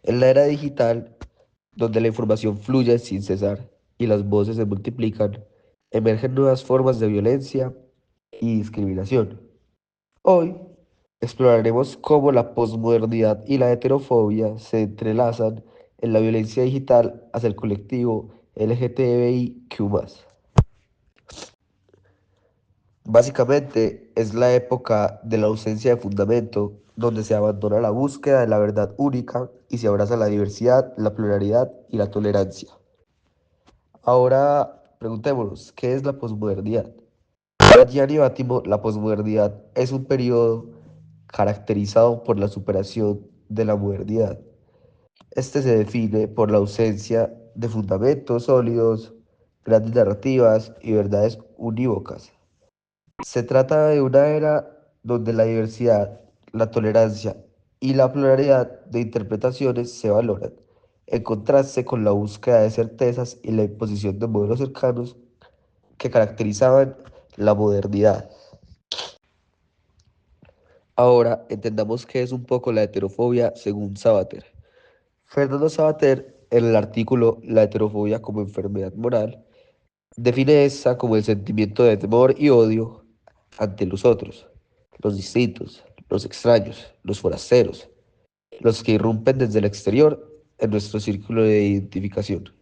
En la era digital, donde la información fluye sin cesar y las voces se multiplican, emergen nuevas formas de violencia y discriminación. Hoy exploraremos cómo la posmodernidad y la heterofobia se entrelazan en la violencia digital hacia el colectivo LGTBIQ+. Básicamente es la época de la ausencia de fundamento, donde se abandona la búsqueda de la verdad única y se abraza la diversidad, la pluralidad y la tolerancia. Ahora preguntémonos, ¿qué es la posmodernidad? Para Gianni Bátimo, la posmodernidad es un periodo caracterizado por la superación de la modernidad. Este se define por la ausencia de fundamentos sólidos, grandes narrativas y verdades unívocas. Se trata de una era donde la diversidad, la tolerancia y la pluralidad de interpretaciones se valoran, en contraste con la búsqueda de certezas y la imposición de modelos cercanos que caracterizaban la modernidad. Ahora entendamos qué es un poco la heterofobia según Sabater. Fernando Sabater, en el artículo La heterofobia como enfermedad moral, define esta como el sentimiento de temor y odio ante los otros, los distintos, los extraños, los forasteros, los que irrumpen desde el exterior en nuestro círculo de identificación.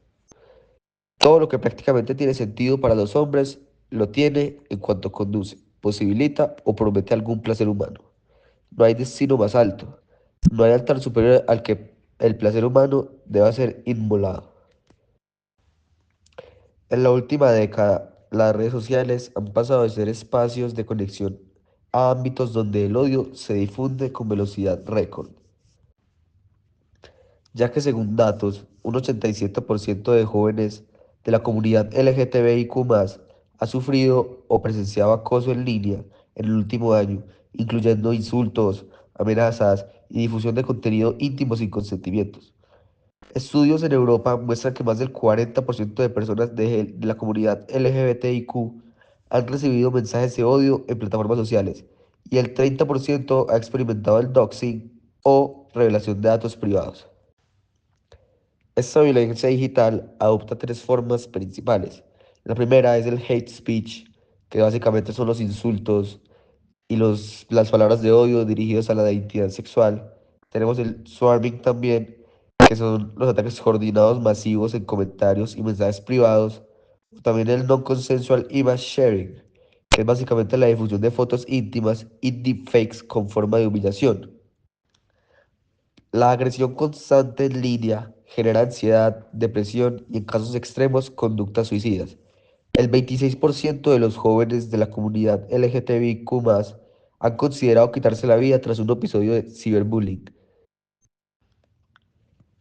Todo lo que prácticamente tiene sentido para los hombres lo tiene en cuanto conduce, posibilita o promete algún placer humano. No hay destino más alto, no hay altar superior al que el placer humano deba ser inmolado. En la última década, las redes sociales han pasado de ser espacios de conexión a ámbitos donde el odio se difunde con velocidad récord, ya que según datos, un 87% de jóvenes de la comunidad LGTBIQ+, ha sufrido o presenciado acoso en línea en el último año, incluyendo insultos, amenazas y difusión de contenido íntimo sin consentimientos. Estudios en Europa muestran que más del 40% de personas de la comunidad LGBTIQ han recibido mensajes de odio en plataformas sociales y el 30% ha experimentado el doxing o revelación de datos privados. Esta violencia digital adopta tres formas principales. La primera es el hate speech, que básicamente son los insultos y las palabras de odio dirigidos a la identidad sexual. Tenemos el swarming también, que son los ataques coordinados masivos en comentarios y mensajes privados. También el non-consensual image sharing, que es básicamente la difusión de fotos íntimas y deepfakes con forma de humillación. La agresión constante en línea genera ansiedad, depresión y en casos extremos conductas suicidas. El 26% de los jóvenes de la comunidad LGTBIQ+, han considerado quitarse la vida tras un episodio de ciberbullying.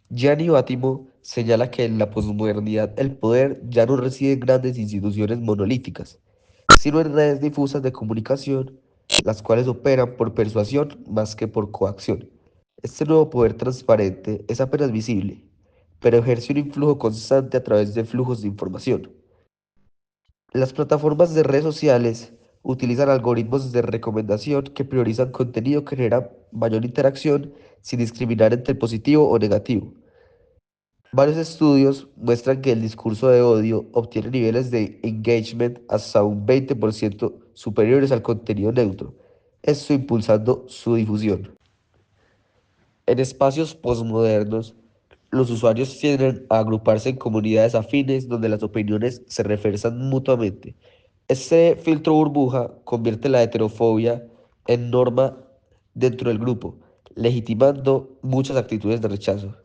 Gianni Bátimo señala que en la posmodernidad el poder ya no reside en grandes instituciones monolíticas, sino en redes difusas de comunicación, las cuales operan por persuasión más que por coacción. Este nuevo poder transparente es apenas visible, pero ejerce un influjo constante a través de flujos de información. Las plataformas de redes sociales utilizan algoritmos de recomendación que priorizan contenido que genera mayor interacción sin discriminar entre positivo o negativo. Varios estudios muestran que el discurso de odio obtiene niveles de engagement hasta un 20% superiores al contenido neutro, esto impulsando su difusión. En espacios postmodernos, los usuarios tienden a agruparse en comunidades afines donde las opiniones se refuerzan mutuamente. Este filtro burbuja convierte la heterofobia en norma dentro del grupo, legitimando muchas actitudes de rechazo.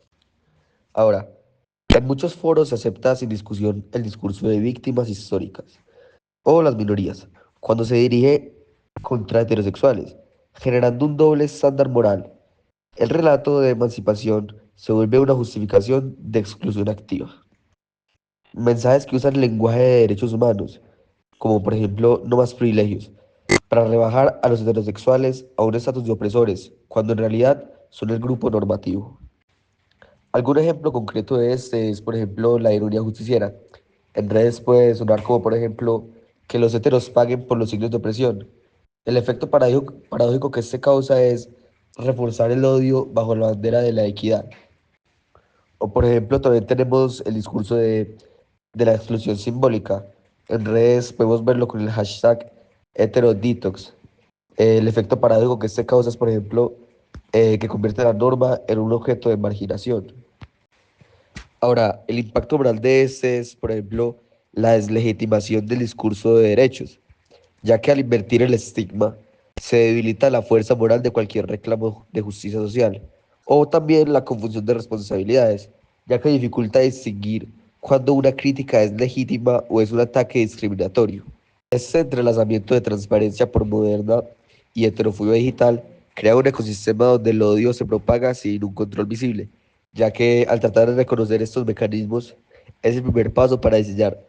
Ahora, en muchos foros se acepta sin discusión el discurso de víctimas históricas o las minorías, cuando se dirige contra heterosexuales, generando un doble estándar moral. El relato de emancipación se vuelve una justificación de exclusión activa. Mensajes que usan el lenguaje de derechos humanos, como por ejemplo no más privilegios, para rebajar a los heterosexuales a un estatus de opresores, cuando en realidad son el grupo normativo. Algún ejemplo concreto de este es, por ejemplo, la ironía justiciera. En redes puede sonar como, por ejemplo, que los heteros paguen por los signos de opresión. El efecto paradójico que este causa es reforzar el odio bajo la bandera de la equidad. O por ejemplo, también tenemos el discurso de la exclusión simbólica. En redes podemos verlo con el hashtag heterodetox. El efecto paradójico que este causa es, por ejemplo, que convierte la norma en un objeto de marginación. Ahora, el impacto moral de este es, por ejemplo, la deslegitimación del discurso de derechos, ya que al invertir el estigma se debilita la fuerza moral de cualquier reclamo de justicia social, o también la confusión de responsabilidades, ya que dificulta distinguir cuando una crítica es legítima o es un ataque discriminatorio. Este entrelazamiento de transparencia por moderna y heterofobia digital crea un ecosistema donde el odio se propaga sin un control visible, ya que al tratar de reconocer estos mecanismos es el primer paso para diseñar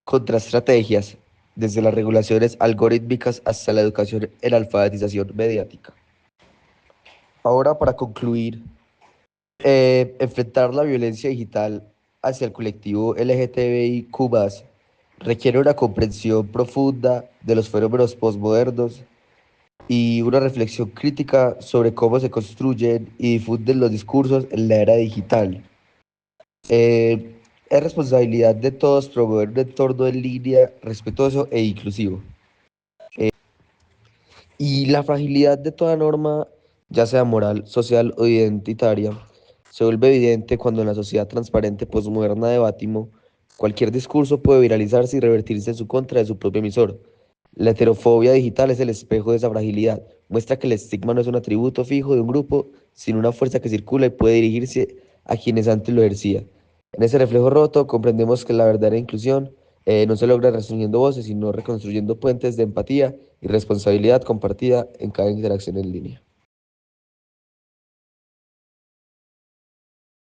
contraestrategias, desde las regulaciones algorítmicas hasta la educación en la alfabetización mediática. Ahora, para concluir, enfrentar la violencia digital hacia el colectivo LGTBIQ+, requiere una comprensión profunda de los fenómenos postmodernos y una reflexión crítica sobre cómo se construyen y difunden los discursos en la era digital. Es responsabilidad de todos promover un entorno en línea respetuoso e inclusivo. Y la fragilidad de toda norma, ya sea moral, social o identitaria, se vuelve evidente cuando en la sociedad transparente posmoderna de Bátimo, cualquier discurso puede viralizarse y revertirse en su contra de su propio emisor. La heterofobia digital es el espejo de esa fragilidad. Muestra que el estigma no es un atributo fijo de un grupo, sino una fuerza que circula y puede dirigirse a quienes antes lo ejercían. En ese reflejo roto comprendemos que la verdadera inclusión no se logra restringiendo voces, sino reconstruyendo puentes de empatía y responsabilidad compartida en cada interacción en línea.